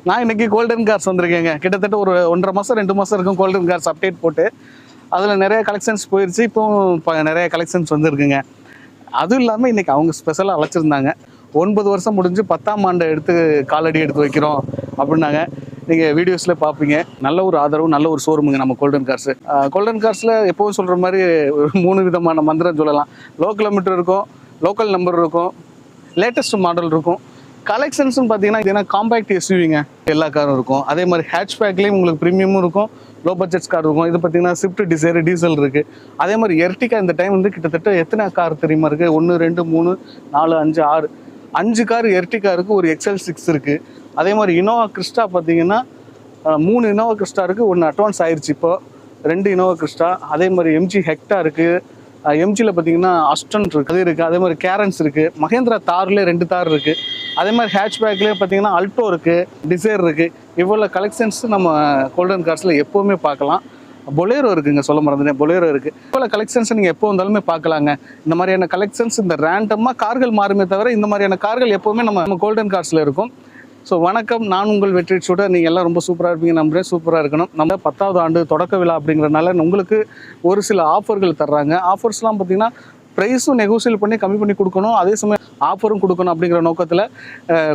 நான் இன்னைக்கு golden cars வந்திருக்கேங்க. கிட்டத்தட்ட ஒரு 1.5 மாதம் 2 மாதம் இருக்கும் கோல்டன் கார்ஸ் அப்டேட் போட்டு. அதில் நிறைய கலெக்ஷன்ஸ் போயிடுச்சு. இப்போ நிறைய கலெக்ஷன்ஸ் வந்துருக்குங்க. அதுவும் இல்லாமல் இன்னைக்கு அவங்க ஸ்பெஷலாக அழைச்சிருந்தாங்க. 9 வருஷம் முடிஞ்சு 10ஆம் ஆண்டு காலடி எடுத்து வைக்கிறோம் அப்படின்னாங்க. நீங்கள் வீடியோஸில் பார்ப்பீங்க. நல்ல ஒரு ஆதரவு, நல்ல ஒரு ஷோரூமுங்க நம்ம கோல்டன் கார்ஸு. கோல்டன் கார்ஸில் எப்போவும் சொல்கிற மாதிரி 3 விதமான மந்திரம் சொல்லலாம். லோ கிலோமீட்டர் இருக்கும், லோக்கல் நம்பர் இருக்கும், லேட்டஸ்ட் மாடல் இருக்கும். கலெக்ஷன்ஸ்னு பார்த்தீங்கன்னா இது காம்பேக்ட் எஸ்யூவிங்க, எல்லா காரும் இருக்கும். அதே மாதிரி ஹேட்ச்பேக்லேயும் உங்களுக்கு ப்ரீமியமும் இருக்கும், லோ பட்ஜெட் கார் இருக்கும். இது பார்த்தீங்கன்னா ஸ்விஃப்ட் டிசைர் டீசல் இருக்குது. அதே மாதிரி எர்டிகா இந்த டைம் கிட்டத்தட்ட எத்தனை கார் தெரியுமா இருக்குது? 1 2 3 4 5 6 5 கார் எர்டிகா இருக்குது, ஒரு XL6 இருக்குது. அதே மாதிரி இனோவா கிறிஸ்டா பார்த்தீங்கன்னா 3 இனோவா கிறிஸ்டா இருக்குது, 1 அட்வான்ஸ் ஆயிடுச்சு. இப்போ 2 இனோவா கிறிஸ்டா. அதே மாதிரி MG ஹெக்டா இருக்குது. MGயில் பார்த்தீங்கன்னா அஸ்டன் இருக்குது, அது இருக்குது. அதே மாதிரி கேரன்ஸ் இருக்குது. மகேந்திரா தார்லேயே 2 தார் இருக்குது. அதே மாதிரி ஹேட்ச்பேக்லேயே பார்த்தீங்கன்னா அல்டோ இருக்குது, டிசைர் இருக்குது. இவ்வளோ கலெக்ஷன்ஸ் நம்ம கோல்டன் கார்ஸில் எப்போவுமே பார்க்கலாம். பொலேரோ இருக்குங்க, சொல்ல மறந்துட்டேன், பொலேரோ இருக்குது. இவ்வளோ கலெக்ஷன்ஸ் நீங்கள் எப்போ வந்தாலுமே பார்க்கலாங்க. இந்த மாதிரியான கலெக்ஷன்ஸ் இந்த ரேண்டமாக கார்கள் மாறுமே தவிர இந்த மாதிரியான கார்கள் எப்போவுமே நம்ம கோல்டன் கார்ஸில் இருக்கும். ஸோ வணக்கம், நான் உங்கள் வெற்றி சூடர். நீங்கள் எல்லாம் ரொம்ப சூப்பராக இருப்பீங்க நம்புறேன். சூப்பராக இருக்கணும். நம்ம 10வது ஆண்டு தொடக்க விழா அப்படிங்கிறனால உங்களுக்கு ஒரு சில ஆஃபர்கள் தர்றாங்க. ஆஃபர்ஸ்லாம் பார்த்தீங்கன்னா ப்ரைஸும் நெகோசியேட் பண்ணி கம்மி பண்ணி கொடுக்கணும், அதே சமயம் ஆஃபரும் கொடுக்கணும் அப்படிங்கிற நோக்கத்தில்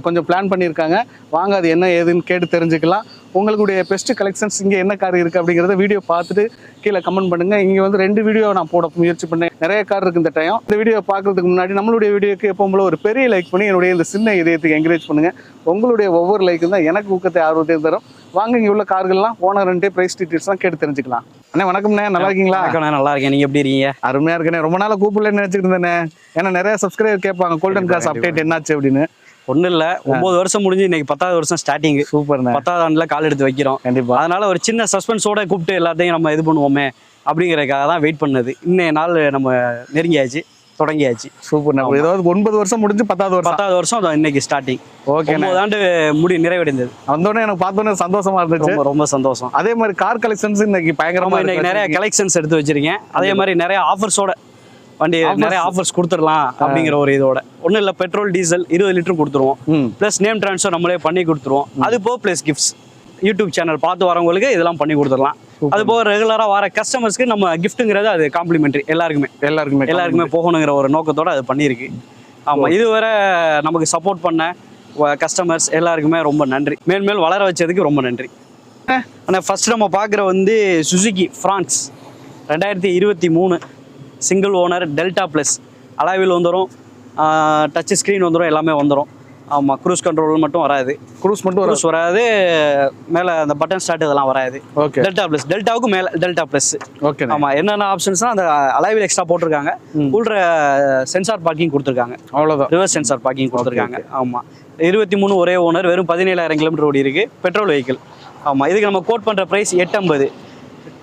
கொஞ்சம் பிளான் பண்ணியிருக்காங்க. வாங்க அது என்ன ஏதுன்னு கேட்டு தெரிஞ்சுக்கலாம். உங்களுடைய பெஸ்ட் கலெக்ஷன்ஸ் இங்கே என்ன கார் இருக்குது அப்படிங்கிறத வீடியோ பார்த்துட்டு கீழே கமெண்ட் பண்ணுங்கள். இங்கே 2 வீடியோ நான் போட முயற்சி பண்ணேன். நிறைய கார் இருக்குது இந்த டைம். இந்த வீடியோ பார்க்குறதுக்கு முன்னாடி நம்மளுடைய வீடியோக்கு எப்போ போல ஒரு பெரிய லைக் பண்ணி என்னுடைய இந்த சின்ன இதயத்துக்கு என்கரேஜ் பண்ணுங்கள். உங்களுடைய ஒவ்வொரு லைக்கும் தான் எனக்கு ஊக்கத்தை ஆர்வத்தையும் தரும். வாங்க இங்கே உள்ள கார்கள்லாம் ஓனர் ப்ரைஸ் டீட்டெயில்ஸ்லாம் கேட்டு தெரிஞ்சுக்கலாம். அண்ணே வணக்கம்ண்ணே, நல்லா இருக்கீங்களா? நல்லா இருக்கேன், நீங்கள் எப்படி இருக்கீங்க? அருமையாக இருக்கேண்ணே. ரொம்ப நாள் கூப்பிடலன்னு நினச்சிட்டு இருந்தேனே. ஏன்னா நிறைய சப்ஸ்கிரைபர் கேட்பாங்க கோல்டன் கார்ஸ் அப்டேட் என்னாச்சு அப்படின்னு. ஒன்றும் இல்லை, 9 வருஷம் முடிஞ்சு இன்னைக்கு 10வது வருஷம் ஸ்டார்டிங். சூப்பர்ண்ணே. 10வது ஆண்டில் கால் எடுத்து வைக்கிறோம். கண்டிப்பாக. அதனால ஒரு சின்ன சஸ்பென்ஸோட கூப்பிட்டு எல்லாத்தையும் நம்ம இது பண்ணுவோமே அப்படிங்கிறதுக்காக தான் வெயிட் பண்ணது. இன்னைய நாள் நம்ம நெருங்கியாச்சு, தொடங்கியாச்சு. சூப்பர். ஏதாவது 9 வருஷம் முடிஞ்சு 10வது வருஷம் இன்னைக்கு ஸ்டார்டிங். ஓகே, 9 ஆண்டு நிறைவடைந்தது. வந்தோடனே எனக்கு பார்த்தோன்னே சந்தோஷமா இருந்துச்சு. ரொம்ப சந்தோஷம். அதே மாதிரி கார் கலெக்ஷன்ஸ் இன்னைக்கு பயங்கரமா இன்னைக்கு நிறைய கலெக்ஷன்ஸ் எடுத்து வச்சிருக்கேன். அதே மாதிரி நிறைய ஆஃபர்ஸோட வண்டி நிறைய ஆஃபர்ஸ் கொடுத்துடலாம் அப்படிங்கிற ஒரு இதோட. ஒன்றும் இல்லை, பெட்ரோல் டீசல் 20 லிட்டர் கொடுத்துருவோம். ப்ளஸ் நேம் ட்ரான்ஸ்ஃபர் நம்மளே பண்ணி கொடுத்துருவோம். அது போக ப்ளஸ் கிஃப்ட்ஸ் யூடியூப் சேனல் பார்த்து வரவங்களுக்கு இதெல்லாம் பண்ணி கொடுத்துடலாம். அது போக ரெகுலராக வர கஸ்டமர்ஸ்க்கு நம்ம கிஃப்ட்டுங்கிறது அது காம்ப்ளிமெண்ட்ரி எல்லாருக்குமே போகணுங்கிற ஒரு நோக்கத்தோடு அது பண்ணியிருக்கு. ஆமாம், இதுவரை நமக்கு சப்போர்ட் பண்ண கஸ்டமர்ஸ் எல்லாருக்குமே ரொம்ப நன்றி. மேல் வளர வச்சதுக்கு ரொம்ப நன்றி. ஆனால் ஃபர்ஸ்ட் நம்ம பார்க்குற Suzuki Fronx 2023 single owner Delta plus alloy wheel வந்துடும், டச் ஸ்க்ரீன் வந்துடும், எல்லாமே வந்துடும். ஆமாம், க்ரூஸ் கண்ட்ரோல் மட்டும் வராது. க்ரூஸ் வராது, மேலே அந்த பட்டன் ஸ்டார்ட் இதெல்லாம் வராது. ஓகே, டெல்டாவுக்கு மேலே டெல்டா ப்ளஸ். ஓகே. ஆமாம், என்னென்ன ஆப்ஷன்ஸ்னால் அந்த அலாவில் எக்ஸ்ட்ரா போட்டிருக்காங்க. உள்ள சென்சார் பார்க்கிங் கொடுத்துருக்காங்க, அவ்வளோதான். ரிவர்ஸ் சென்சார் பார்க்கிங் கொடுத்துருக்காங்க. ஆமாம், 23 ஒரே ஓனர், வெறும் 17,000 கிலோமீட்டர் ஓடி இருக்குது, பெட்ரோல் வெஹிக்கிள். ஆமாம், இதுக்கு நம்ம கோட் பண்ணுற ப்ரைஸ் 850.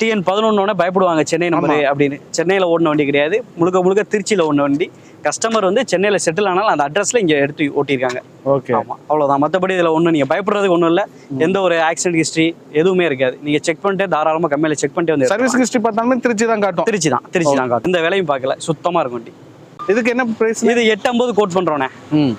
TN 11 பயப்படுவாங்க சென்னை நம்பரு அப்படின்னு. சென்னையில் ஓடின வண்டி கிடையாது, முழுக்க திருச்சியில் ஓடின வண்டி. கஸ்டமர் சென்னையில் செட்டில் ஆனாலும் அந்த அட்ரஸில் இங்கே எடுத்து ஓட்டியிருக்காங்க. ஓகே. ஆமாம், அவ்வளோதான். மற்றபடி இதில் நீங்கள் பயப்படுறதுக்கு ஒன்றும் இல்லை. எந்த ஒரு ஆக்சிடென்ட் ஹிஸ்ட்ரி எதுவுமே இருக்காது. நீங்கள் செக் பண்ணிட்டு தாராளமாக கம்மியில் செக் பண்ணிட்டு வந்து சர்வீஸ் ஹிஸ்ட்ரி பார்த்தாலுமே திருச்சி தான் காட்டும். திருச்சி தான் காட்டும். இந்த வேலையும் பார்க்கல, சுத்தமாக இருக்கும் வண்டி. இதுக்கு என்ன ப்ரைஸ்? இது 850 கோட் பண்ணுறோன்னே.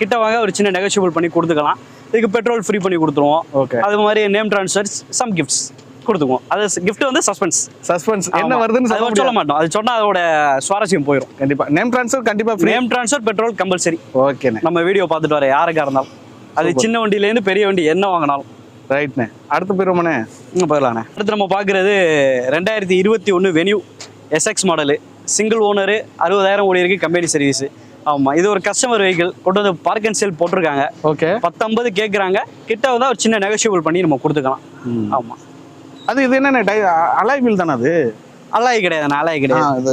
கிட்ட வாங்க, ஒரு சின்ன நெகோஷியபிள் பண்ணி கொடுத்துக்கலாம். இதுக்கு பெட்ரோல் ஃப்ரீ பண்ணி கொடுத்துருவோம். ஓகே. அது மாதிரி நேம் ட்ரான்ஸ்ஃபர், சம் கிஃப்ட்ஸ் கொடுத்துக்குவோம். அது கிஃப்ட் சஸ்பென்ஸ் என்ன வருதுன்னு சொல்ல மாட்டோம். அது சொன்னா அதோட சுவாரஸ்யம் போயிடும். கண்டிப்பா நேம் ட்ரான்ஸ்ஃபர் கண்டிப்பா free. Name transfer, petrol compulsory. Okay. நம்ம வீடியோ பார்த்துட்டு வர யாருக்கா இருந்தாலும், அது சின்ன வண்டியிலேருந்து பெரிய வண்டி என்ன வாங்கினாலும். ரைட்ண்ணே. அடுத்து போயிடுவோம்ண்ணே. போயிடலாண்ணே. அடுத்து நம்ம பார்க்குறது 2021 venue SX model, single owner, 60,000 ஓடி இருக்கு, கம்பெனி சர்வீஸ். ஆமாம், இது ஒரு கஸ்டமர் வெஹிக்கிள். கொண்டு வந்து பார்க் அண்ட் சேல் போட்டிருக்காங்க. ஓகே. 1050 கேட்குறாங்க. கிட்ட வந்து ஒரு சின்ன நெகோஷியபிள் பண்ணி நம்ம கொடுத்துக்கலாம். ஆமாம். அது இது என்ன அலாய் வீல் தானே? அது அலாய் கிடையாது. அலாய் கிடையாது,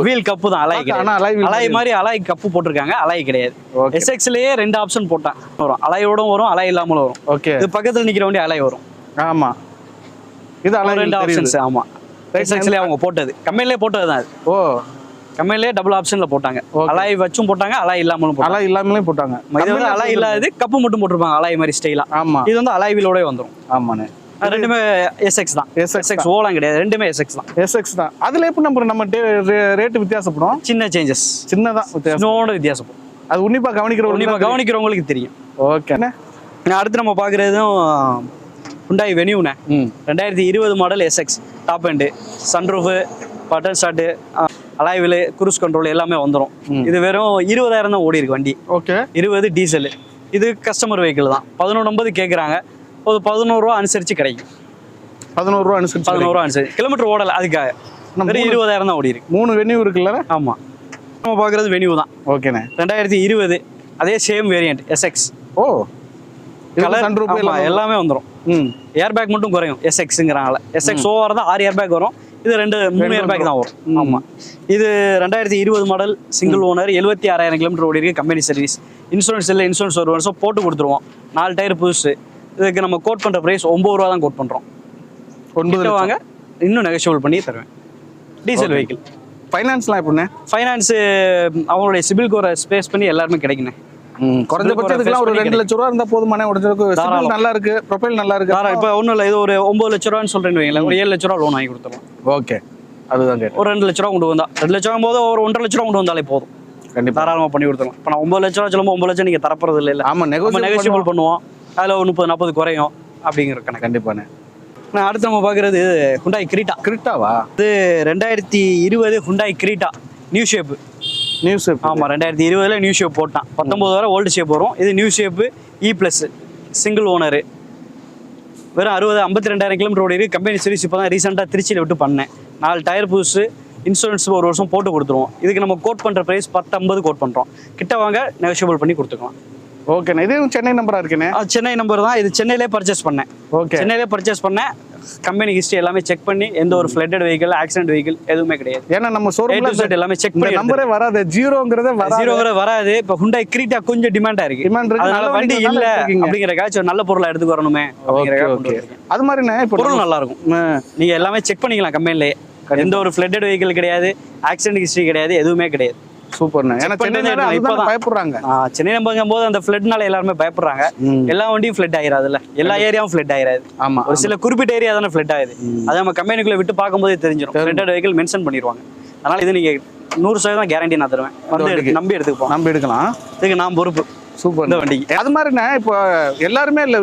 வீல் கப்பு தான். அலாய் கிடையாது. அலாய் மாதிரி அலாய் கப்பு போட்டிருக்காங்க, அலாய் கிடையாது. SXலயே 2 ஆப்ஷன் போட்டான். வரும் அலாயோடும் வரும், அலாய் இல்லாமலும் வரும். ஓகே. இது பக்கத்தில் நிற்கிற வண்டி அலாய் வரும். ஆமா, இது அலாய் 2 ஆப்ஷன்ஸ். ஆமா, SXலயே அவங்க போட்டது, கம்பெனிலே போட்டது தான் அது. ஓ, கம்பெனிலே டபுள் ஆப்ஷன்ல போட்டாங்க. அலாய் வச்சும் போட்டாங்க, அலாய் இல்லாமலும் போட்டாங்க. அலாய் இல்லாமலே போட்டாங்க. இது வந்து அலாய் இல்லாதது, கப்பு மட்டும் போட்டிருப்பாங்க அலாய் மாதிரி ஸ்டைலா. ஆமா, இது வந்து அலாய் வீலோட வந்துடும். ஆமாண்ணே. ரெண்டுமே SX தான். SX ஓலாம் கிடையாது, ரெண்டுமே SX தான். அதுல எப்படி நம்ம ரேட் வித்தியாசப்படும்? சின்ன சேஞ்சஸ், சின்னதான் வித்தியாசம், வித்தியாசப்படும். அது உன்னிப்பா கவனிக்கிறவங்களுக்கு தெரியும். ஓகே. அடுத்து நம்ம பார்க்குறதும் Hyundai Venueண்ணே. 2020 model SX top end, sunroof, button start, alloy wheel, cruise control எல்லாமே வந்துடும். இது வெறும் 20,000 தான் ஓடி இருக்கு வண்டி. ஓகே. 20 டீசல். இது கஸ்டமர் வெஹிக்கிள் தான். 11,900 கேட்குறாங்க. ஒரு 11 ரூபா அனுசரித்து கிடைக்கும். 11 ரூபா அனுசரிச்சு 11 ரூபா அனுசரிச்சு கிலோமீட்டர் ஓடலை, அதுக்காக வெறும் 20,000 தான் ஓடி இருக்கு. 3 வென்யூ இருக்குல்ல? ஆமாம். நம்ம பார்க்குறது வென்யூ தான். ஓகேண்ணே. 2020 அதே சேம் வேரியண்ட் SX. ஓ, கலர் எல்லாமே வந்துடும். ஏர் பேக் மட்டும் குறையும் SX-ங்கிறாங்கள. SX ஓவர் தான் 6 ஏர் பேக் வரும். இது 3 ஏர் பேக் தான் வரும். ஆமாம். இது 2020 மாடல், சிங்கிள் ஓனர், 76,000 கிலோமீட்டர் ஓடி இருக்கு. Company service. இன்சூரன்ஸ் இல்லை, இன்சூரன்ஸ் ஒரு வருஷம் போட்டு கொடுத்துருவோம். 4 டயர் புதுசு. இதுக்கு நம்ம கோட் பண்ணுற ப்ரைஸ் 9 ரூபா தான் கோட் பண்ணுறோம். 9 வாங்க, இன்னும் நெகோஷியபிள் பண்ணி தருவேன். Diesel vehicle. ஃபைனான்ஸ்லாம் எப்படிண்ணே? ஃபைனான்ஸு அவங்களுடைய சிபில் கோரை ஸ்பேஸ் பண்ணி எல்லாருமே கிடைக்குண்ணே. குறைஞ்சபட்சத்துக்குலாம் ஒரு 2 லட்ச ரூபா இருந்தால் போதுமானே. உடஞ்சிருக்கு, நல்லா இருக்கு, ப்ரொஃபைல் நல்லா இருக்கு. இப்போ ஒன்றும் இல்லை, இது ஒரு 9 லட்ச ரூபான்னு சொல்கிறேன்னு வைங்களேன், ஒரு 7 லட்ச ரூபா லோன் வாங்கி கொடுத்துருவோம். ஓகே, அதுதான் கேட்டேன். ஒரு 2 லட்ச ரூபா கொண்டு வந்தா, 2 லட்ச ரூபா போது ஒரு 1.5 லட்ச ரூபா கொண்டு வந்தாலே போதும். கண்டிப்பாக தாராளமாக பண்ணி கொடுத்துருவோம். இப்போ நான் 9 லட்ச ரூபா சொல்லும்போது 9 லட்சம் நீங்கள் தரப்போறது இல்லை. ஆமாம், நெகோஷியபிள் பண்ணுவோம். அதில் ஒரு 30-40 குறையும் அப்படிங்கிற கணக்கு. கண்டிப்பாண்ணே. நான் அடுத்து நம்ம பார்க்குறது Hyundai Creta. கிரிட்டாவா? இது 2020 Hyundai Creta new shape. New shape. ஆமாம், 2020 நியூ ஷேப் போட்டான். 19 வரை ஓல்டு ஷேப் வரும். இது new shape E+, single owner, வெறும் 52,000 கிலோமீட்டர் ஓடி இருக்கு. கம்பெனி சர்வீஸ் இப்போ தான் ரீசெண்டாக திருச்சியில் விட்டு பண்ணேன். 4 டயர் புதுசு, இன்சூரன்ஸ் ஒரு வருஷம் போட்டு கொடுத்துருவோம். இதுக்கு நம்ம கோட் பண்ணுற ப்ரைஸ் 10,50 கோட் பண்ணுறோம். கிட்ட வாங்க, நெகோஷியபிள் பண்ணி கொடுத்துக்கலாம். ஓகேண்ணே. இது சென்னை நம்பரா இருக்குண்ணே? சென்னை நம்பர் தான். இது சென்னையிலே பர்ச்சேஸ் பண்ணேன். ஓகே, சென்னையிலே பர்ச்சேஸ் பண்ணேன். கம்பெனி ஹிஸ்ட்ரி எல்லாமே செக் பண்ணி எந்த ஒரு ஃப்ளட்டட் வெஹிக்கிள், ஆக்சிடென்ட் வெஹிக்கிள் எதுவுமே கிடையாது. ஏன்னா நம்ம ஷோரூம்ல எல்லாமே செக் பண்ணி நம்பரே வராது, ஜீரோங்கிறதே வராது. இப்போ Hyundai Creta கொஞ்சம் டிமாண்டா இருக்கு. அதனால வண்டி இல்ல அப்படிங்கறக்காச்சும் நல்ல பொருளை எடுத்து வரணுமே அப்படிங்கறக்காக. அது மாதிரிண்ணே இப்போ பொருள் நல்லா இருக்கும். நீங்க எல்லாமே செக் பண்ணிக்கலாம் கம்பெனிலேயே. எந்த ஒரு ஃப்ளட்டட் வெஹிக்கிள் கிடையாது, ஆக்சிடென்ட் ஹிஸ்ட்ரி கிடையாது, எதுவுமே கிடையாது. சூப்பர்ண்ணே. ஏன்னா சென்னையில பயப்படுறாங்க. சென்னை நம்பங்கும் போது அந்த ஃப்ளட்னால எல்லாருமே பயப்படுறாங்க. எல்லா வண்டியும் ஃப்ளட் ஆயிராதுல்ல, எல்லா ஏரியாவும் ஃப்ளட் ஆயிராது. ஆமா, ஒரு சில குறிப்பிட்ட ஏரியா தானே ஃப்ளட் ஆகுது. அதை நம்ம கம்பெனிக்குள்ள விட்டு பார்க்கும்போதே தெரிஞ்சிடும். ஃப்ளட்டட் வெஹிக்கிள் மென்ஷன் பண்ணிடுவாங்க. அதனால இது நீங்க 100% கேரண்டி நான் தருவேன். வந்து நம்பி எடுத்துப்போம். நம்பி எடுக்கலாம். இதுக்கு நான் பொறுப்பு. சூப்பர். இந்த வண்டிக்கு அது மாதிரிண்ணே இப்போ எல்லாருமே இல்லை,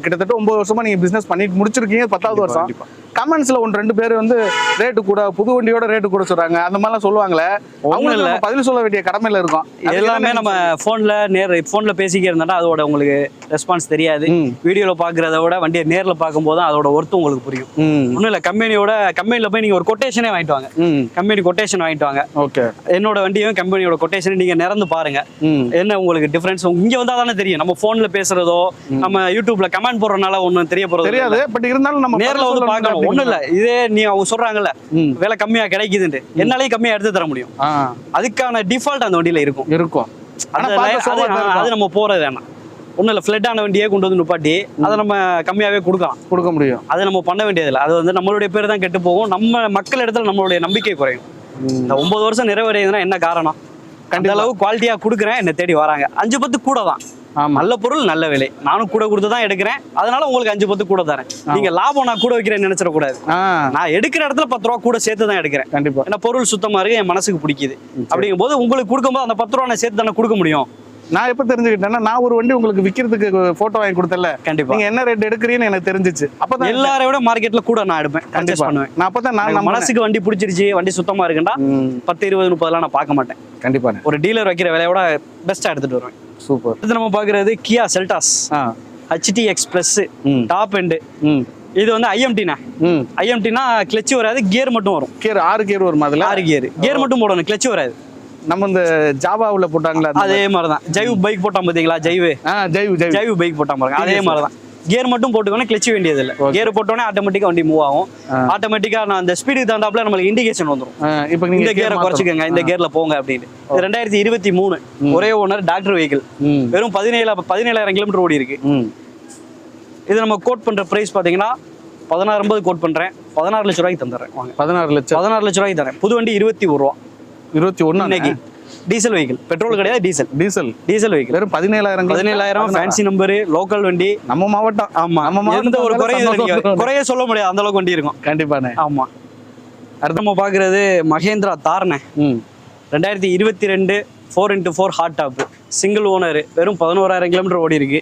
கிட்டத்தட்ட 9 வருஷமா நீங்க பிசினஸ் பண்ணிட்டு முடிச்சிருக்கீங்க. 10வது வருஷம். கமெண்ட்ஸ்ல 1-2 பேர் வந்து ரேட்டு கூட, புது வண்டியோட ரேட்டு கூட சொல்றாங்க. அந்த மாதிரிலாம் சொல்லுவாங்க. அவங்களுக்கு பதில் சொல்ல வேண்டிய கடமையில இருக்கும். எல்லாமே நம்ம போன்ல பேசிக்க இருந்தா அதோட உங்களுக்கு ரெஸ்பான்ஸ் தெரியாது. வீடியோல பாக்குறத விட வண்டியை நேர்ல பார்க்கும்போது அதோட ஒர்த்து உங்களுக்கு புரியும். ஒன்றும் இல்லை, கம்பெனில போய் நீங்க ஒரு கொட்டேஷனே வாங்கிட்டு வாங்க. கம்பெனி கொட்டேஷன் வாங்கிட்டு வாங்க. ஓகே, என்னோட வண்டியும் கம்பெனியோட கொட்டேஷன் நீங்க நிறந்து பாருங்க. என்ன உங்களுக்கு டிஃபரன்ஸ் இங்க வந்தா தானே தெரியும். நம்ம போன்ல பேசுறதோ, நம்ம யூடியூப்ல கமெண்ட் போடுறதுனால ஒன்றும் தெரிய போறது தெரியாது. பட் இருந்தாலும் நம்ம நேர்ல வந்து பார்க்கணும். ஒண்ணும் இல்ல, இதே நீ அவங்க சொல்றாங்கல்ல விலை கம்மியா கிடைக்குதுன்னு, என்னாலேயும் கம்மியா எடுத்து தர முடியும். அதுக்கான டிஃபால்ட் அந்த வண்டியில இருக்கும். அது நம்ம போறது வேணாம். ஒன்றும் இல்லை, ஃப்ளட்டான வண்டியே கொண்டு வந்து நிப்பாட்டி அதை நம்ம கம்மியாவே கொடுக்க முடியும். அதை நம்ம பண்ண வேண்டியதில்லை. அது வந்து நம்மளுடைய பேர் தான் கெட்டு போகும். நம்ம மக்கள் இடத்துல நம்மளுடைய நம்பிக்கை குறையும். இந்த 9 வருஷம் நிறைவடையுதுன்னா என்ன காரணம்? அந்த அளவு குவாலிட்டியா கொடுக்குறேன், என்னை தேடி வராங்க. 5-10 கூட தான். நல்ல பொருள், நல்ல விலை. நானும் கூட கொடுத்து தான் எடுக்கிறேன். அதனால உங்களுக்கு 5-10 கூட தரேன். நீங்க லாபம் நான் கூட வைக்கிறேன்னு நினைச்சிடக்கூடாது. நான் எடுக்கிற இடத்துல 10 ரூபா கூட சேர்த்து தான் எடுக்கிறேன். கண்டிப்பா. ஏன்னா பொருள் சுத்தமா இருக்கு, என் மனசுக்கு பிடிக்குது. அப்படிங்கும் போது உங்களுக்கு கொடுக்கும்போது அந்த 10 ரூபா நான் சேர்த்து தானே கொடுக்க முடியும். நான் எப்ப தெரிஞ்சுக்கிட்டேன்னா, நான் ஒரு வண்டி உங்களுக்கு விற்கிறதுக்கு போட்டோ வாங்கி கொடுத்தல, கண்டிப்பா நீங்க என்ன ரேட் எடுக்கிறீன்னு எனக்கு தெரிஞ்சிச்சு. அப்பதான் எல்லாரை விட மார்க்கெட்ல கூட நான் எடுப்பேன், கண்டிப்பா பண்ணுவேன். நான் அப்பதான் நான் மனசுக்கு வண்டி பிடிச்சிருச்சு, வண்டி சுத்தமா இருக்குன்னா 10, 20, 30 நான் பார்க்க மாட்டேன். கண்டிப்பா ஒரு டீலர் வைக்கிற விலையோட பெஸ்டா எடுத்துட்டு வருவேன். சூப்பர். இது நம்ம பாக்குறது Kia Seltos HTX Plus top end. இது வந்து IMT-னா, IMT-னா கிளட்ச் வராது, கியர் மட்டும் வரும். கியர் 6 கியர் வரும். அதுல 6 கியர் மட்டும் போடணும், கிளட்ச் வராது. நம்ம இந்த ஜாவாவுல போட்டாங்களா அதே மாதிரிதான். ஜைவ் பைக் போட்டான் பாத்தீங்களா? ஜைவ் பைக் போட்டான் பாருங்க, அதே மாதிரிதான். கியர் மட்டும் போட்டுக்கணும், கிளட்ச் வேண்டியது இல்லை. கியர் போட்டோன்னே ஆட்டோமேட்டிக்கா வண்டி மூவ் ஆகும். ஆட்டோமேட்டிக்கா நான் அந்த ஸ்பீடுக்கு தகுந்தாப்புல நம்மளுக்கு இண்டிகேஷன் வந்துடும். இப்போ இந்த கியரை குறைச்சிக்கோங்க, இந்த கியர்ல போங்க அப்படின்னு. 2023 ஒரே ஓனர், டாக்டர் வெஹிக்கிள். வெறும் 17,000 கிலோமீட்டர் ஓடி இருக்கு. இது நம்ம கோட் பண்ற பிரைஸ் பாத்தீங்கன்னா 16,50 கோட் பண்றேன். 16 லட்ச ரூபாய்க்கு தந்துடுறேன். 16 லட்ச ரூபாய்க்கு தரேன். புது வண்டி 21 ரூபா. 21 இன்னைக்கு. டீசல் வெஹிக்கிள், பெட்ரோல் கிடையாது, டீசல் வெஹிக்கிள். வெறும் 17,000 ஃபேன்சி நம்பர், லோக்கல் வண்டி, நம்ம மாவட்டம். ஆமா, எந்த ஒரு குறைய சொல்ல முடியாது, அந்த அளவுக்கு வண்டி இருக்கும். கண்டிப்பாண்ணே. ஆமா. அடுத்து நம்ம பாக்குறது மகேந்திரா தார்ண்ணே. 2022 4x4 hard top, single owner, வெறும் 11,000 கிலோமீட்டர் ஓடி இருக்கு.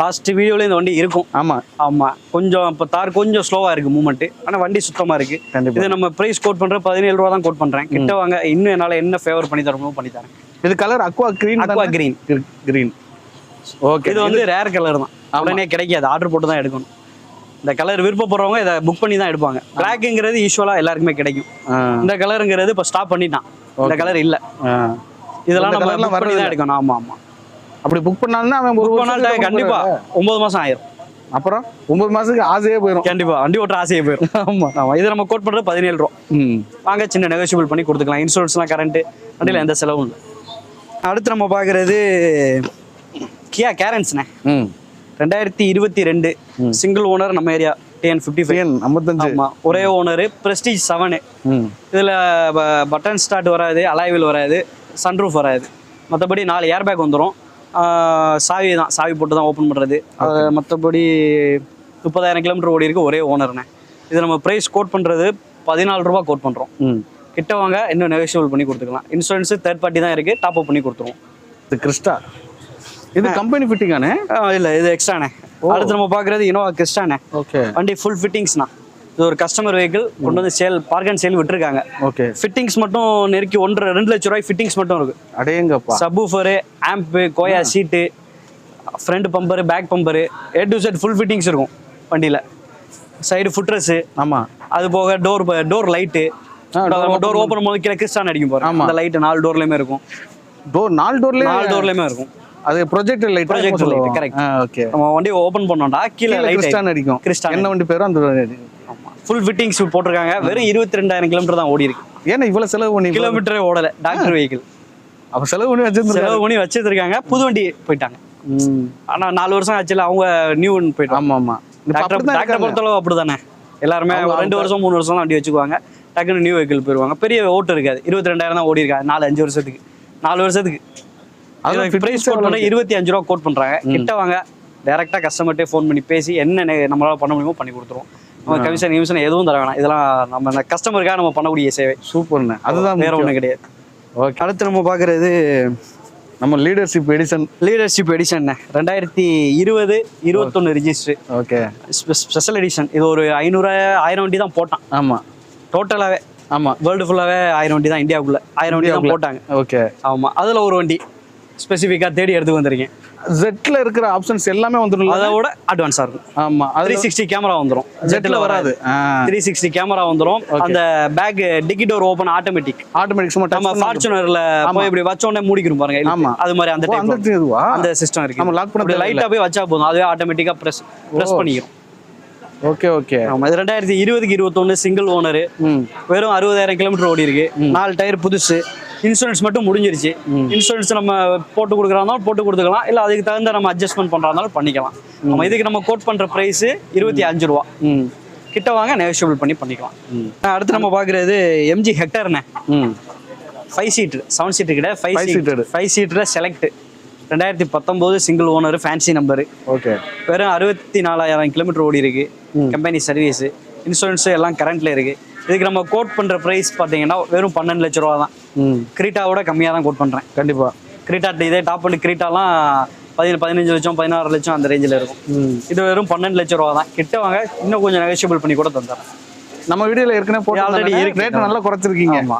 லாஸ்ட் வீடியோல இந்த வண்டி இருக்கும். ஆமா ஆமா, கொஞ்சம் இப்போ தார் கொஞ்சம் ஸ்லோவா இருக்கு மூவ்மெண்ட், ஆனா வண்டி சுத்தமா இருக்கு. கண்டிப்பா. இது நம்ம பிரைஸ் கோட் பண்ற 17 ரூபா தான் கோட் பண்றேன். கிட்ட வாங்க, இன்னும் என்னால என்ன ஃபேவர் பண்ணி தரணும் பண்ணி தரேன். இது colour Aqua green. Aqua green. Green. Okay. இது வந்து ரேர் கலர் தான், உடனே கிடைக்காது, ஆர்டர் போட்டு தான் எடுக்கணும். இந்த கலர் விருப்பப்படுறவங்க இதை புக் பண்ணி தான் எடுப்பாங்க. பிளாக்ங்கிறது யூஸ்வலா எல்லாருக்குமே கிடைக்கும். இந்த கலருங்கிறது இப்போ ஸ்டாப் பண்ணிட்டான், இந்த கலர் இல்ல. இதெல்லாம் நம்ம புக் பண்ணி தான் எடுக்கணும். ஆமா ஆமா. அப்படி புக் பண்ணாலும் அவன் புக் பண்ணா கண்டிப்பா 9 மாசம் ஆயிரும். அப்புறம் 9 மாசத்துக்கு ஆசையே போயிடும். கண்டிப்பா வண்டி ஓட்டுற ஆசையே போயிடும். ஆமா ஆமா. இது நம்ம கோட் பண்றது 17 ரூபா. வாங்க, சின்ன நெகோஷியபிள் பண்ணி கொடுத்துக்கலாம். இன்சூரன்ஸ்லாம் கரண்ட், வண்டியில் எந்த செலவும் இல்லை. அடுத்து நம்ம பார்க்குறது கியா கேரன்ஸ்ண்ணே. 2022 சிங்கிள் ஓனர், நம்ம ஏரியா TN55. 55. ஆமா, ஒரே ஓனர், பிரஸ்டீஜ் 7. இதில் பட்டன் ஸ்டார்ட் வராது, அலாய்வில் வராது, சன்ரூஃப் வராது. மற்றபடி 4 ஏர் பேக் வந்துடும். சாவி தான், சாவி போட்டு தான் ஓப்பன் பண்ணுறது. மற்றபடி 30,000 கிலோமீட்டர் ஓடி இருக்கு, ஒரே ஓனர்ண்ணே. இது நம்ம ப்ரைஸ் கோட் பண்ணுறது 14 ரூபா கோட் பண்ணுறோம். கிட்ட வாங்க, இன்னும் நெகோஷியபிள் பண்ணி கொடுத்துக்கலாம். இன்சூரன்ஸு தேர்ட் பார்ட்டி தான் இருக்குது, டாப் அப் பண்ணி கொடுத்துருவோம். இது கிறிஸ்டா, இது கம்பெனி ஃபிட்டிங்கானே? இல்லை, இது எக்ஸ்ட்ராண்ணே. அடுத்து நம்ம பார்க்குறது இனோவா கிறிஸ்டாண்ணே. ஓகே. வண்டி ஃபுல் ஃபிட்டிங்ஸ்ண்ணா. இது ஒரு கஸ்டமர் வெஹிக்கிள், கொண்டு வந்து சேல், பார்க் அண்ட் சேல் விட்டுருக்காங்க. ஓகே. ஃபிட்டிங்ஸ் மட்டும் நெருக்கி 1.5-2 லட்ச ரூபாய் ஃபிட்டிங்ஸ் மட்டும் இருக்கு. அடேங்கப்பா. சப்வூஃபரு, ஆம்பு, கோயா seat, front bumper, back bumper, A to Z full fittings இருக்கும் வண்டியில். Side footrest. ஆமாம். அது போக டோர் லைட்டு, டோர் ஓப்பன் போது கீழே கிறிஸ்டான் அடிக்கும் போகிறோம். அந்த லைட்டு 4 டோர்லையுமே இருக்கும். 4 டோர்லையுமே இருக்கும். அது projector light. Projector light, correct. Okay. நம்ம வண்டி ஓப்பன் பண்ணோம்னா கீழே லைட் கிறிஸ்டான் அடிக்கும். கிறிஸ்டான் என்ன வண்டி பேரும் அந்த. ஆமா, ஃபுல் ஃபிட்டிங்ஸ் போட்டிருக்காங்க. வெறும் 22,000 கிலோமீட்டர் தான் ஓடி இருக்கு. ஏன்னா இவ்வளவு செலவு பண்ணி கிலோமீட்டரே ஓடல. Doctor vehicle. அப்ப செலவு பண்ணி வச்சிருக்காங்க. புது வண்டி போயிட்டாங்க. ஆனா 4 வருஷம் ஆச்சுல, அவங்க நியூ போயிட்டாங்க. ஆமா ஆமா. டாக்டர் பொறுத்தளவு அப்படிதானே, எல்லாருமே 2 வருஷம் 3 வருஷம் தான் வண்டி வச்சுக்குவாங்க. டக்குன்னு நியூ வெஹிக்கிள் போயிருவாங்க. பெரிய ஓட்டு இருக்காது. 22,000 தான் ஓடி இருக்காங்க. 4-5 வருஷத்துக்கு. 4 வருஷத்துக்கு. பிரைஸ் கோட் பண்ண 25 ரூபா கோட் பண்றாங்க. கிட்ட வாங்க, டைரக்டா கஸ்டமர்ட்டே ஃபோன் பண்ணி பேசி என்ன நம்மளால பண்ண முடியுமோ பண்ணி கொடுத்துருவோம். நம்ம கமிஷன் எதுவும் தர வேணாம். இதெல்லாம் நம்ம கஸ்டமருக்காக நம்ம பண்ணக்கூடிய சேவை. சூப்பர்ண்ணே. அதுதான், வேற ஒன்றும் கிடையாது. ஓகே. அடுத்து நம்ம பார்க்குறது நம்ம leadership edition. 2020-21 register. Okay. Special edition. இது ஒரு 500-1000 வண்டி தான் போட்டான். ஆமாம், டோட்டலாகவே. ஆமாம், வேர்ல்டு ஃபுல்லாகவே 1000 வண்டி தான், இந்தியாவுக்குள்ள 1000 வண்டி தான் போட்டாங்க. ஓகே. ஆமாம், அதில் ஒரு வண்டி ஸ்பெசிஃபிக்காக தேடி எடுத்து வந்திருக்கேன். ஜெட்ல இருக்கிற ஆப்ஷன்ஸ் எல்லாமே வந்துடும். அதோட அட்வான்ஸாக இருக்கும். ஆமா, 360 கேமரா வந்துடும். ஜெட்ல வராது. 360 கேமரா வந்துடும். அந்த பேக் டிக்கி டோர் ஓப்பன் ஆட்டோமேட்டிக். நம்ம ஃபார்ச்சுனர்ல போய் இப்படி வச்ச உடனே மூடிக்கிறோம் பாருங்க. ஆமா, அது மாதிரி அந்த அந்த சிஸ்டம் இருக்கு. நம்ம லாக் பண்ணி லைட்டா போய் வச்சா போதும், அதுவே ஆட்டோமேட்டிக்கா பிரஸ் பண்ணிக்கிறோம். Okay okay. ஆமா, இது 2020-21 சிங்கிள் ஓனர். வெறும் 60,000 கிலோமீட்டர் ஓடி இருக்கு. 4 டயர் புதுசு. இன்சூரன்ஸ் மட்டும் முடிஞ்சிருச்சு. இன்சூரன்ஸ் நம்ம போட்டு கொடுக்குறாலும் போட்டு கொடுத்துக்கலாம், இல்லை அதுக்கு தகுந்த நம்ம அட்ஜஸ்ட்மெண்ட் பண்ணுறாலும் பண்ணிக்கலாம். நம்ம இதுக்கு நம்ம கோட் பண்ணுற ப்ரைஸ் 25 ரூபா. கிட்ட வாங்க, நெகோஷியபிள் பண்ணிக்கலாம். அடுத்து நம்ம பார்க்குறது MG ஹெக்டர்ண்ணே. 5 சீட்டர், 7 சீட்டர் கிடையாது, 5 seater select. 2019 single owner, fancy number. Okay. வெறும் 64,000 கிலோமீட்டர் ஓடி இருக்கு. கம்பெனி சர்வீஸு, இன்சூரன்ஸு எல்லாம் கரண்ட்ல இருக்கு. இதுக்கு நம்ம கோட் பண்ற பிரைஸ் பாத்தீங்கன்னா வெறும் 12 லட்ச ரூபா தான். கிரீட்டாவோட கம்மியா தான் கோட் பண்றேன். கண்டிப்பா. கிரீட்டா இதே டாப் அண்ட் கிரீட்டாலாம் 15 லட்சம் 16 லட்சம் அந்த ரேஞ்சில் இருக்கும். இது வெறும் 12 லட்ச ரூபா தான். கிட்ட வாங்க, இன்னும் கொஞ்சம் நெகோஷியபிள் பண்ணி கூட தந்துடுறேன். நம்ம வீடியோல ஏற்கனவே போட்டு ஆல்ரெடி ரேட் நல்லா குறைச்சிருக்கீங்க. ஆமா,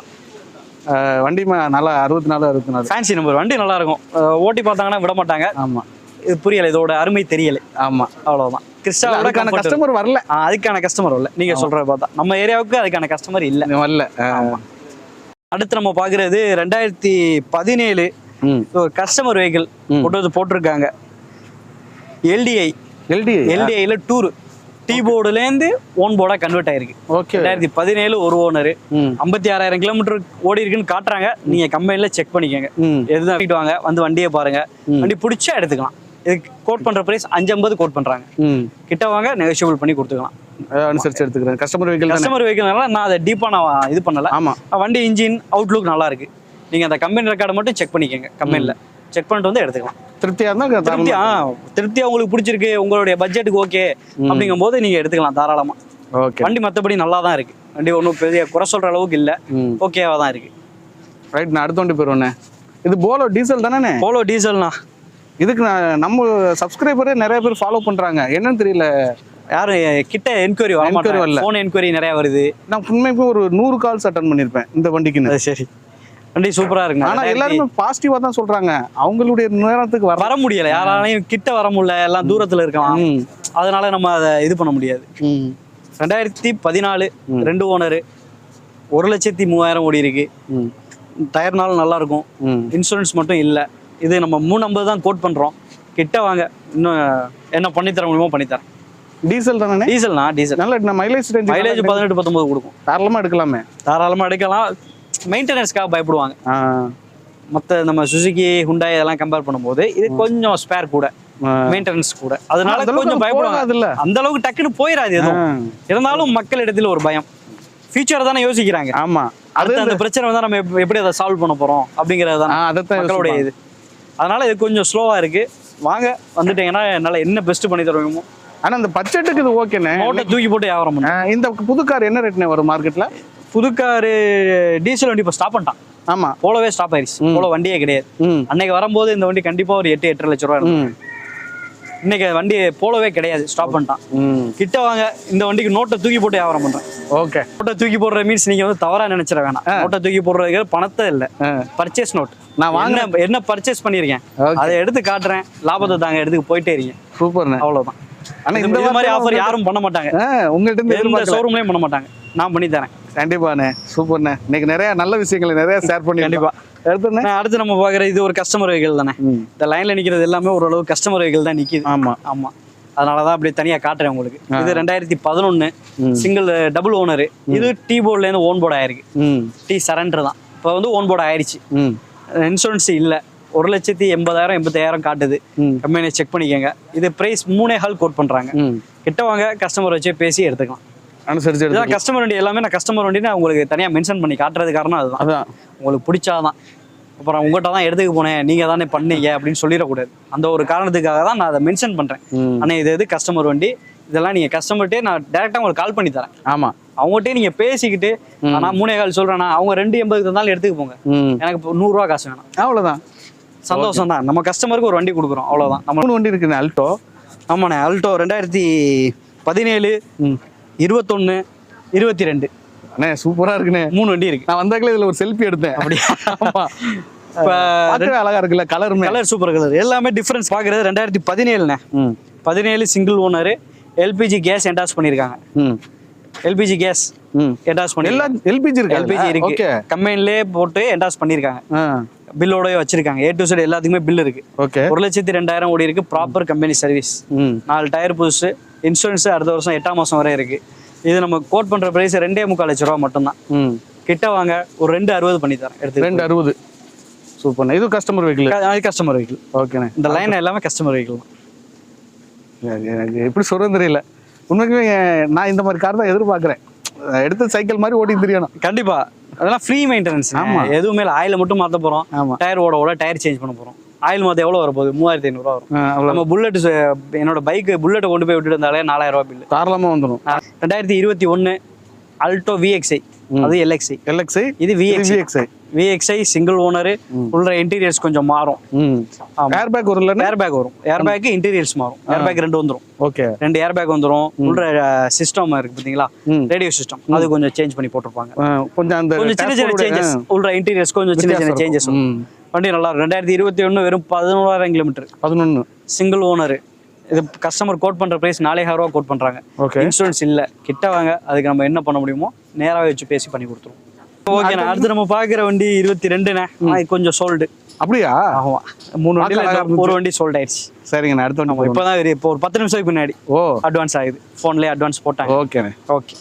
வண்டி நல்லா 64 ஃபேன்சி நம்பர். வண்டி நல்லா இருக்கும். ஓட்டி பார்த்தாங்கன்னா விட மாட்டாங்க. ஆமா, இது புரியல, இதோட அருமை தெரியல. ஆமா, அவ்வளவுதான். கிறிஸ்டாவுக்கான கஸ்டமர் வரல. அதுக்கான கஸ்டமர் வரல. நீங்க சொல்றத பார்த்தா நம்ம ஏரியாவுக்கு அதுக்கான கஸ்டமர் இல்ல வரல. அடுத்து நம்ம பாக்குறது 2017 ஒரு கஸ்டமர் வெஹிக்கிள் கொண்டு வந்து போட்டிருக்காங்க. எல்டிஐல டூர் டீ போர்டுலேருந்து ஓன் போர்டா கன்வெர்ட் ஆயிருக்கு. 2017 ஒரு ஓனர், 56,000 கிலோமீட்டர் ஓடி இருக்குன்னு காட்டுறாங்க. நீங்க கம்பெனில செக் பண்ணிக்கோங்க. எதுவும் வாங்க, வந்து வண்டியை பாருங்க. வண்டி பிடிச்சா எடுத்துக்கலாம். இதுக்கு கோட் பண்ற பிரைஸ் 550 கோட் பண்றாங்க. கிட்ட வாங்க, நெகோஷியபிள் பண்ணி கொடுத்துக்கலாம். அனுசரிச்சு எடுத்துக்கிறேன். கஸ்டமர் வெஹிக்கிள்னால நான் அதை டீப்பா நான் இது பண்ணல. ஆமா, வண்டி இன்ஜின் அவுட்லுக் நல்லா இருக்கு. நீங்க அந்த கம்பெனி ரெக்கார்டை மட்டும் செக் பண்ணிக்கோங்க. கம்பெனில செக் பண்ணிட்டு வந்து எடுத்துக்கலாம். திருப்தியா உங்களுக்கு பிடிச்சிருக்கு, உங்களுடைய பட்ஜெட்டுக்கு ஓகே அப்படிங்கும் போது நீங்க எடுத்துக்கலாம் தாராளமா. வண்டி மற்றபடி நல்லா தான் இருக்கு. வண்டி ஒன்றும் பெரிய குறை சொல்ற அளவுக்கு இல்லை, ஓகேவா தான் இருக்கு. ரைட், நான் அடுத்த வண்டி போயிருவேன். இது போலோ டீசல் தானே? போலோ டீசல்னா இதுக்கு நம்ம சப்ஸ்கிரைபரே நிறைய பேர் ஃபாலோ பண்றாங்க, என்னன்னு தெரியல. யாரும் கிட்ட என்கொயரி வரல, ஃபோன் என்கொயரி நிறைய வருது. நான் உண்மைக்கு ஒரு 100 கால்ஸ் அட்டன் பண்ணிருப்பேன் இந்த வண்டிக்குன்னு. அது சரி, வண்டி சூப்பரா இருக்கு. ஆனா எல்லாருமே பாசிட்டிவா தான் சொல்றாங்க, அவங்களுடைய நேரத்துக்கு வர முடியல, யாராலையும் கிட்ட வர முடியல, எல்லாம் தூரத்துல இருக்கலாம். அதனால நம்ம அதை இது பண்ண முடியாது. 2014 2 ஓனர், 1,03,000 ஓடி இருக்கு. டயர்னாலும் நல்லா இருக்கும். இன்சூரன்ஸ் மட்டும் இல்லை. இது நம்ம 350 தான் கோட் பண்றோம். கிட்ட வாங்க, இன்னும் என்ன பண்ணித்தர முடியுமோ பண்ணித்தரேன். டீசல் தானே? டீசல்னா டீசல் நல்ல மைலேஜ் 18-19 கொடுக்கும். தாராளமா எடுக்கலாமே. தாராளமா எடுக்கலாம். மெயின்டெனன்ஸ்க்காக பயப்படுவாங்க. மற்ற நம்ம சுசுகி ஹுண்டாய் இதெல்லாம் கம்பேர் பண்ணும்போது இது கொஞ்சம் ஸ்பேர் கூட, மெயின்டெனன்ஸ் கூட, அதனால கொஞ்சம் பயப்படுவாங்க. அந்த அளவுக்கு டக்குன்னு போயிடாது எதுவும். இருந்தாலும் மக்கள் இடத்துல ஒரு பயம், ஃபியூச்சர் தானே யோசிக்கிறாங்க. ஆமா, அடுத்து அந்த பிரச்சனை வந்து நம்ம எப்படி அதை சால்வ் பண்ண போறோம் அப்படிங்கிறது தான் மக்களுடைய இது. அதனால இது கொஞ்சம் ஸ்லோவா இருக்கு. வாங்க, வந்துட்டீங்கன்னா என்னால என்ன பெஸ்ட் பண்ணி தருவோமோ. ஆனா இந்த பட்ஜெட்டுக்கு இது ஓகேண்ணே. நோட்டை தூக்கி போட்டு வியாபாரம் பண்ணேன். இந்த புது கார் என்ன ரேட்னே வரும் மார்க்கெட்ல? புது காரு டீசல் வண்டி இப்போ ஸ்டாப் பண்ணிட்டான். ஆமா, போலவே ஸ்டாப் ஆயிடுச்சு. போல வண்டியே கிடையாது. அன்னைக்கு வரும்போது இந்த வண்டி கண்டிப்பா ஒரு 8-8.5 லட்ச ரூபா. இன்னைக்கு வண்டி போலவே கிடையாது, ஸ்டாப் பண்ணிட்டான். கிட்ட வாங்க, இந்த வண்டிக்கு நோட்டை தூக்கி போட்டு வியாபாரம் பண்றேன். ஓகே, நோட்டை தூக்கி போடுற மீன்ஸ் நீங்க வந்து தவறா நினைச்சிட வேணாம். நோட்டை தூக்கி போடுறதுக்கு பணத்தை இல்ல, பர்ச்சேஸ் நோட். நான் வாங்கின என்ன பர்ச்சேஸ் பண்ணிருக்கேன் அதை எடுத்து காட்டுறேன், லாபத்தை தாங்க எடுத்து போயிட்டே இருக்கேன். சூப்பர், அவ்வளவுதான். ஆனா இந்த மாதிரி ஆஃபர் யாரும் பண்ண மாட்டாங்க, உங்கள்கிட்ட எந்த ஷோரூம்லயும் பண்ண மாட்டாங்க. நான் பண்ணி தரேன். கண்டிப்பாண்ணே, சூப்பர்ண்ணே. இன்னைக்கு நிறைய நல்ல விஷயங்களை நிறைய ஷேர் பண்ணி. கண்டிப்பா. அடுத்து நம்ம பாக்குற இது ஒரு கஸ்டமர் வெஹிக்கிள் தானே. இந்த லைன்ல நிக்கிறது எல்லாமே ஓரளவு கஸ்டமர் வெஹிக்கிள் தான் நிக்குது. ஆமா ஆமா, அதனாலதான் அப்படி தனியா காட்டுறேன் உங்களுக்கு. இது 2011 சிங்கிள் டபுள் ஓனர். இது டீ போர்ட்ல இருந்து ஓன் போர்டு ஆயிருக்கு. டீ சரண்டர் தான், இப்போ வந்து ஓன் போர்டு ஆயிடுச்சு. இன்சூரன்ஸ் இல்ல. 1,80,000-85,000 காட்டுது. கம்பெனியை செக் பண்ணிக்கோங்க. இது பிரைஸ் 3.5 கோட் பண்றாங்க. கிட்ட வாங்க, கஸ்டமர் வச்சே பேசி எடுத்துக்கலாம். அனுசரிச்சு கஸ்டமர் வண்டி எல்லாமே நான் கஸ்டமர் வண்டின்னு உங்களுக்கு தனியா மென்ஷன் பண்ணி காட்டுறது காரணம் அதுதான். உங்களுக்கு பிடிச்சாதான். அப்புறம் உங்கள்கிட்ட தான் எடுத்துக்க போனேன், நீங்க தானே பண்ணீங்க அப்படின்னு சொல்லிடக்கூடாது. அந்த ஒரு காரணத்துக்காக தான் நான் அதை மென்ஷன் பண்றேன். ஆனா இது கஸ்டமர் வண்டி, இதெல்லாம் நீங்க கஸ்டமர்கிட்டே நான் டேரக்டா உங்களுக்கு கால் பண்ணி தரேன். ஆமா, அவங்ககிட்டயே நீங்க பேசிக்கிட்டு நான் 3.25 சொல்றேன்னா அவங்க 2.80 தந்தாலும் எடுத்துக்க போங்க, எனக்கு 100 ரூபா காசு வேணும், அவ்வளவுதான். சந்தோஷம் தான். நம்ம கஸ்டமருக்கு ஒரு வண்டி கொடுக்குறோம், அவ்வளவுதான். நம்ம 3 வண்டி இருக்குண்ணே. அல்டோ. ஆமாண்ணே, அல்டோ 2017, 21, 22. அண்ணே சூப்பரா இருக்குண்ணே. 3 வண்டி இருக்கு. நான் வந்தாக்கல இதுல ஒரு செல்ஃபி எடுத்தேன். அப்படியே அழகா இருக்குல்ல, கலர் சூப்பர் கலர். எல்லாமே டிஃபரன்ஸ் பாக்குறது 2017ண்ணே. 17 சிங்கிள் ஓனர், எல்பிஜி கேஸ் என்டாஸ் பண்ணிருக்காங்க. எல்பிஜி கேஸ் என்டாஸ் பண்ணி எல்லாம் எல்பிஜி இருக்கு. கம்பெனிலே போட்டு என்டாஸ் பண்ணிருக்காங்க. பில்லோடய வச்சிருக்காங்க. A to Z எல்லாத்துக்குமே பில் இருக்கு. 1,02,000 ஓடி இருக்கு. Proper company service. 4 டயர் புதுசு. இன்சூரன்ஸ் அடுத்த வருஷம் 8ஆம் மாசம் வரை இருக்கு. இது நம்ம கோட் பண்ற பிரைஸ் 2.25 லட்ச ரூபா மட்டும்தான். கிட்ட வாங்க, ஒரு 2.60 பண்ணி தரேன். எடுத்து 2.60. சூப்பர். இது கஸ்டமர் வெஹிக்கிள். அது கஸ்டமர் வெஹிக்கிள். ஓகேண்ணே. இந்த லைன் எல்லாமே கஸ்டமர் வெஹிக்கிள் தான். எனக்கு எப்படி சொல்றது தெரியல. உண்மைக்குமே நான் இந்த மாதிரி கார் தான் எதிர்பார்க்குறேன். எடுத்து சைக்கிள் மாதிரி ஓட்டி தெரியணும். கண்டிப்பா. அதெல்லாம் ஃப்ரீ மெயின்டெனன்ஸ். ஆமா, எதுவுமே இல்லை. ஆயில மட்டும் மாற்ற போறோம். டயர் ஓட டயர் சேஞ்ச் பண்ண போறோம். ஆயில் மாற்ற எவ்வளோ வர போகுது? 3,500 ரூபா வரும். நம்ம புல்லட், என்னோட பைக்கு புல்லட்டை கொண்டு போய் விட்டுட்டு இருந்தாலே 4,000 ரூபா பில்லு தாராளமாக வந்துடும். 2021 அல்டோ VXI, அது LXI. இது VXI சிங்கிள் ஓனர். உள்ள இன்டீரியர்ஸ் கொஞ்சம் மாறும். ஏர் பேக் வரும். ஏர் பேக் இன்டீரியர்ஸ் மாறும். ஏர் பேக் 2 வந்துடும். ஓகே, 2 ஏர் பேக் வந்துடும். உள்ள சிஸ்டம் இருக்கு பாத்தீங்களா, ரேடியோ சிஸ்டம், அது கொஞ்சம் சேஞ்ச் பண்ணி போட்டிருப்பாங்க. கொஞ்சம் சின்ன சேஞ்சஸ். உள்ள இன்டீரியர்ஸ் கொஞ்சம் சின்ன சேஞ்சஸ். வண்டி நல்லா இருக்கும். 2021 வெறும் 11,000 கிலோமீட்டர். 11 single owner. இது கஸ்டமர் கோட் பண்ற பிரைஸ் 4,000 ரூபா கோட் பண்றாங்க. இன்சூரன்ஸ் இல்ல. கிட்ட வாங்க, அதுக்கு நம்ம என்ன பண்ண முடியுமோ நேராவே வச்சு பேசி பண்ணி கொடுத்துருவோம். ஓகேண்ணா. அடுத்து நம்ம பாக்குற வண்டி 22ண்ணே. கொஞ்சம் சோல்டு. அப்படியா? ஆமா, 3 வண்டியில ஒரு வண்டி சோல்ட் ஆயிடுச்சு. சரிங்கண்ணா. அடுத்த வண்டி இப்பதான் இப்போ ஒரு 10 நிமிஷத்துக்கு முன்னாடி அட்வான்ஸ் ஆகுது. போன்லயே அட்வான்ஸ் போட்டாங்க. ஓகேண்ணே. ஓகே.